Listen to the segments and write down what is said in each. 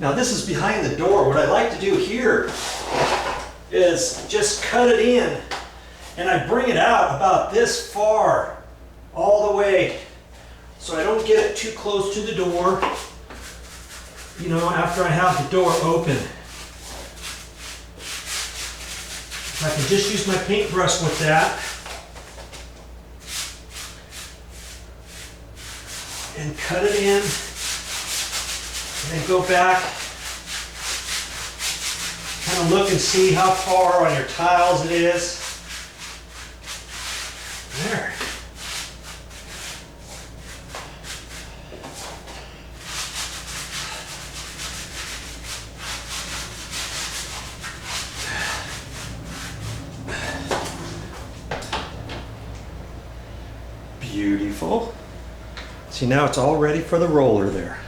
Now this is behind the door. What I like to do here is just cut it in, and I bring it out about this far, all the way, so I don't get it too close to the door, you know, after I have the door open. I can just use my paintbrush with that and cut it in, and then go back, kind of look and see how far on your tiles it is. There. Beautiful. See, now it's all ready for the roller there.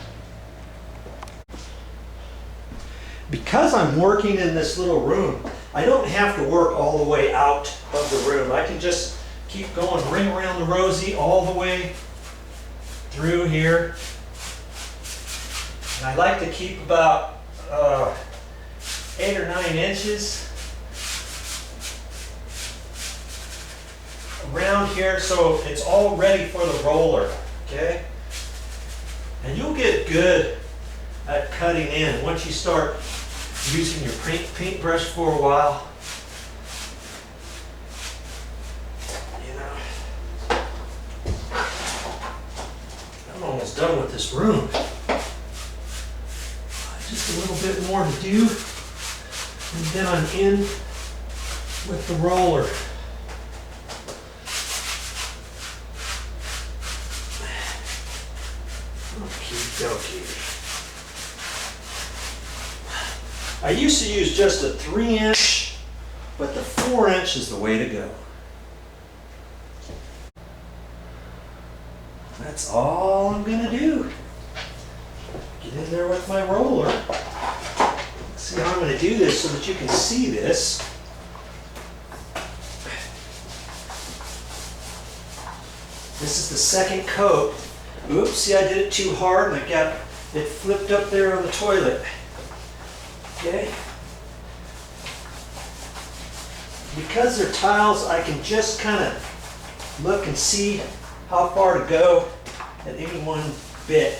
Because I'm working in this little room, I don't have to work all the way out of the room. I can just keep going, ring around the rosy all the way through here. And I like to keep about 8 or 9 inches around here, so it's all ready for the roller, okay? And you'll get good at cutting in once you start using your paintbrush for a while. You know, I'm almost done with this room. Just a little bit more to do, and then I'm in with the roller. Okie. I used to use just a 3-inch, but the 4-inch is the way to go. That's all I'm gonna do. Get in there with my roller. See how I'm gonna do this so that you can see this. This is the second coat. Oops, see, I did it too hard and I got it flipped up there on the toilet. Okay? Because they're tiles, I can just kind of look and see how far to go at any one bit.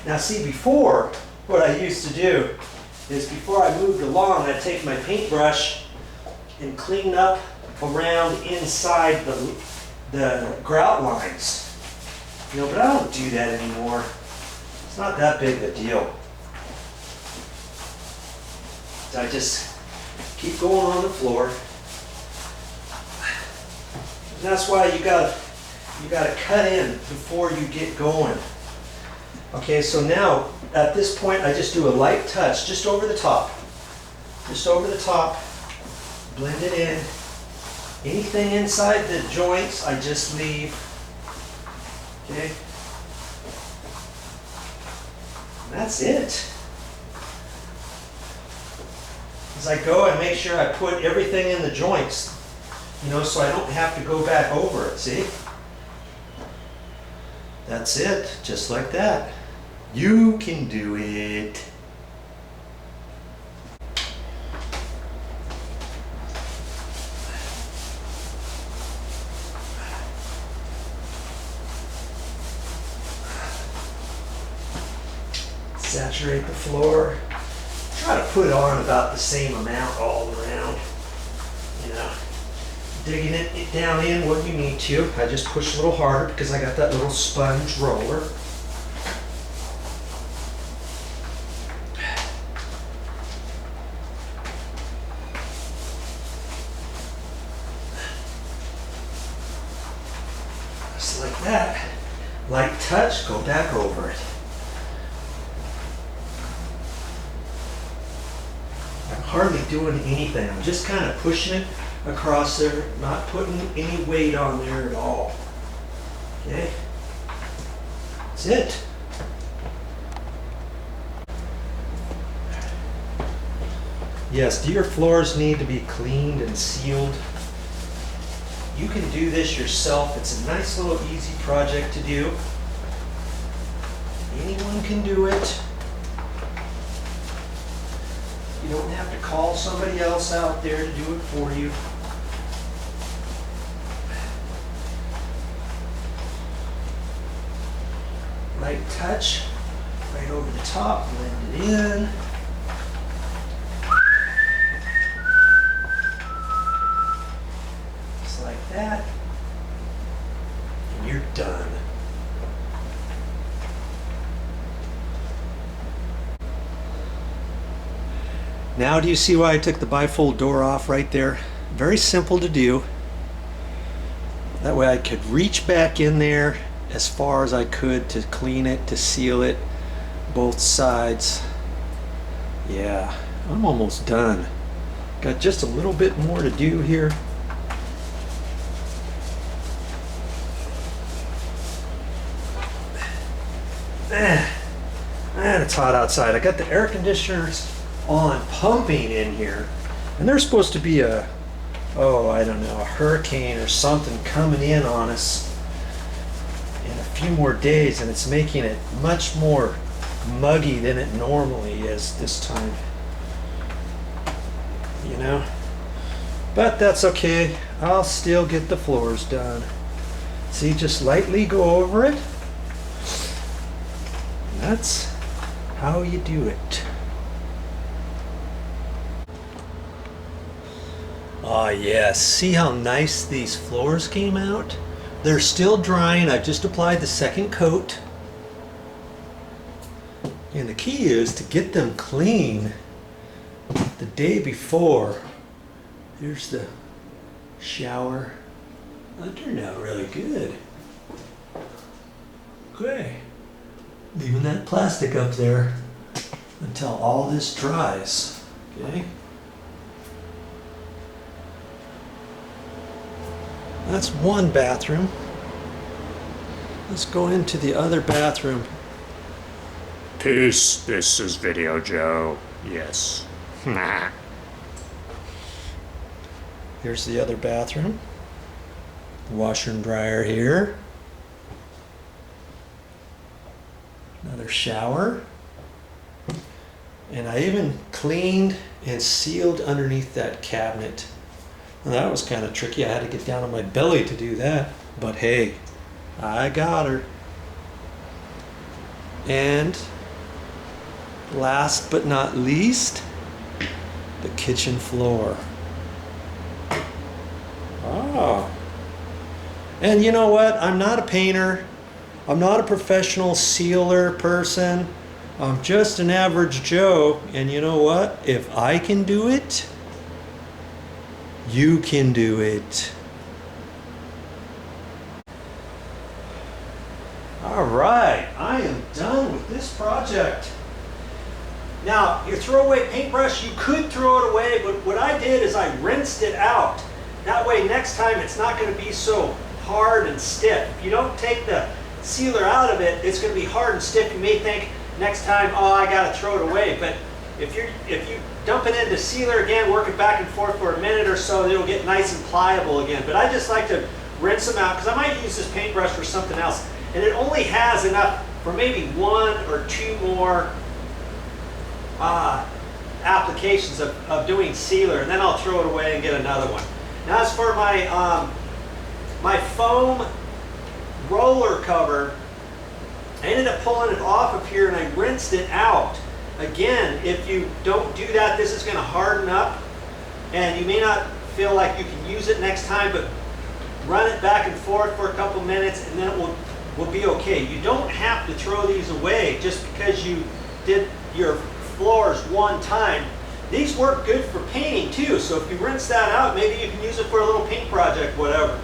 Now see, before, what I used to do is before I moved along, I'd take my paintbrush and clean up around inside the grout lines. You know, but I don't do that anymore. It's not that big a deal. I just keep going on the floor. And that's why you gotta cut in before you get going. Okay, so now at this point I just do a light touch just over the top. Just over the top. Blend it in. Anything inside the joints, I just leave. Okay? And that's it. As I go, I make sure I put everything in the joints, you know, so I don't have to go back over it, see? That's it, just like that. You can do it. Saturate the floor. Try to put on about the same amount all around. You know, digging it down in what you need to. I just push a little harder because I got that little sponge roller. Just like that. Light touch, go back over it. Hardly doing anything. I'm just kind of pushing it across there, not putting any weight on there at all. Okay? That's it. Yes, do your floors need to be cleaned and sealed? You can do this yourself. It's a nice little easy project to do. Anyone can do it. You don't have to call somebody else out there to do it for you. Light touch, right over the top, blend it in. Just like that. And you're done. Now do you see why I took the bifold door off right there? Very simple to do. That way I could reach back in there as far as I could to clean it, to seal it, both sides. Yeah, I'm almost done. Got just a little bit more to do here. And it's hot outside. I got the air conditioners on pumping in here, and there's supposed to be a, oh, I don't know, a hurricane or something coming in on us in a few more days, and it's making it much more muggy than it normally is this time, you know. But that's okay, I'll still get the floors done. See, just lightly go over it. And that's how you do it. Oh yes, see how nice these floors came out? They're still drying. I've just applied the second coat. And the key is to get them clean the day before. Here's the shower. That turned out really good. Okay. Leaving that plastic up there until all this dries. Okay. That's one bathroom. Let's go into the other bathroom. Peace, this is VideoJoe. Yes. Here's the other bathroom. Washer and dryer here. Another shower. And I even cleaned and sealed underneath that cabinet. Well, that was kind of tricky. I had to get down on my belly to do that. But hey, I got her. And last but not least, the kitchen floor. Oh. And you know what? I'm not a painter. I'm not a professional sealer person. I'm just an average Joe. And you know what? If I can do it, you can do it. All right, I am done with this project. Now, your throwaway paintbrush, you could throw it away, but what I did is I rinsed it out. That way, next time, it's not going to be so hard and stiff. If you don't take the sealer out of it, it's going to be hard and stiff. You may think next time, oh, I got to throw it away. But if you dump it into sealer again, work it back and forth for a minute or so, it'll get nice and pliable again. But I just like to rinse them out because I might use this paintbrush for something else. And it only has enough for maybe one or two more applications of doing sealer, and then I'll throw it away and get another one. Now as for my my foam roller cover, I ended up pulling it off of here and I rinsed it out. Again, if you don't do that, this is going to harden up and you may not feel like you can use it next time, but run it back and forth for a couple minutes and then it will be okay. You don't have to throw these away just because you did your floors one time. These work good for painting too, so if you rinse that out, maybe you can use it for a little paint project, whatever.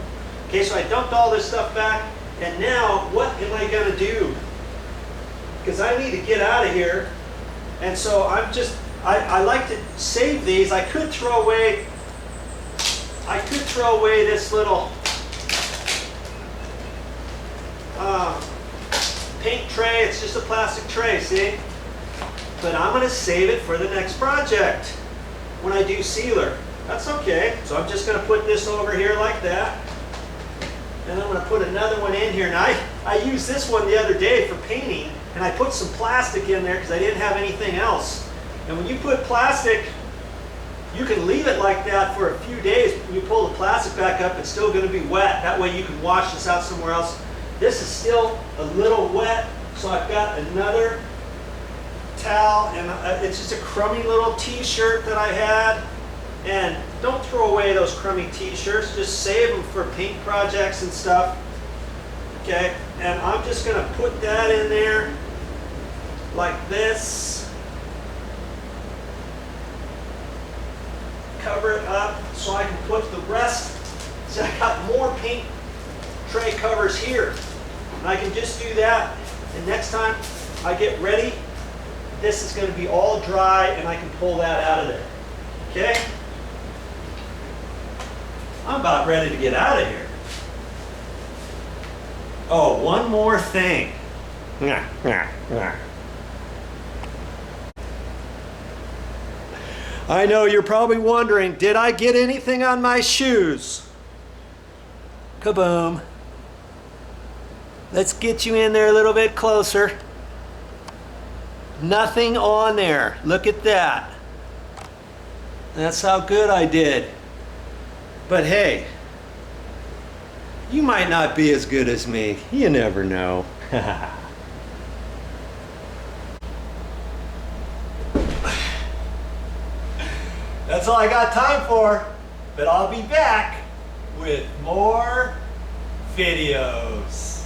Okay, so I dumped all this stuff back, and now what am I going to do? Because I need to get out of here, and so I like to save these. I could throw away this little paint tray. It's just a plastic tray, see? But I'm going to save it for the next project when I do sealer. That's okay. So I'm just going to put this over here like that. And I'm going to put another one in here. Now I used this one the other day for painting. and I put some plastic in there because I didn't have anything else. And when you put plastic, you can leave it like that for a few days. When you pull the plastic back up, it's still going to be wet. That way you can wash this out somewhere else. This is still a little wet, so I've got another towel, and it's just a crummy little t-shirt that I had. And don't throw away those crummy t-shirts, just save them for paint projects and stuff. Okay, and I'm just going to put that in there like this. Cover it up so I can put the rest. See, I got more paint tray covers here. And I can just do that. And next time I get ready, this is going to be all dry and I can pull that out of there. Okay? I'm about ready to get out of here. Oh, one more thing. I know you're probably wondering, did I get anything on my shoes? Kaboom. Let's get you in there a little bit closer. Nothing on there. Look at that. That's how good I did. But hey, you might not be as good as me. You never know. That's all I got time for, but I'll be back with more videos.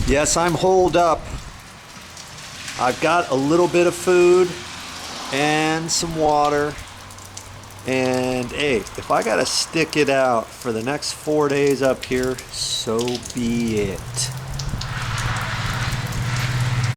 Yes, I'm holed up. I've got a little bit of food and some water. And hey, if I gotta stick it out for the next 4 days up here, so be it.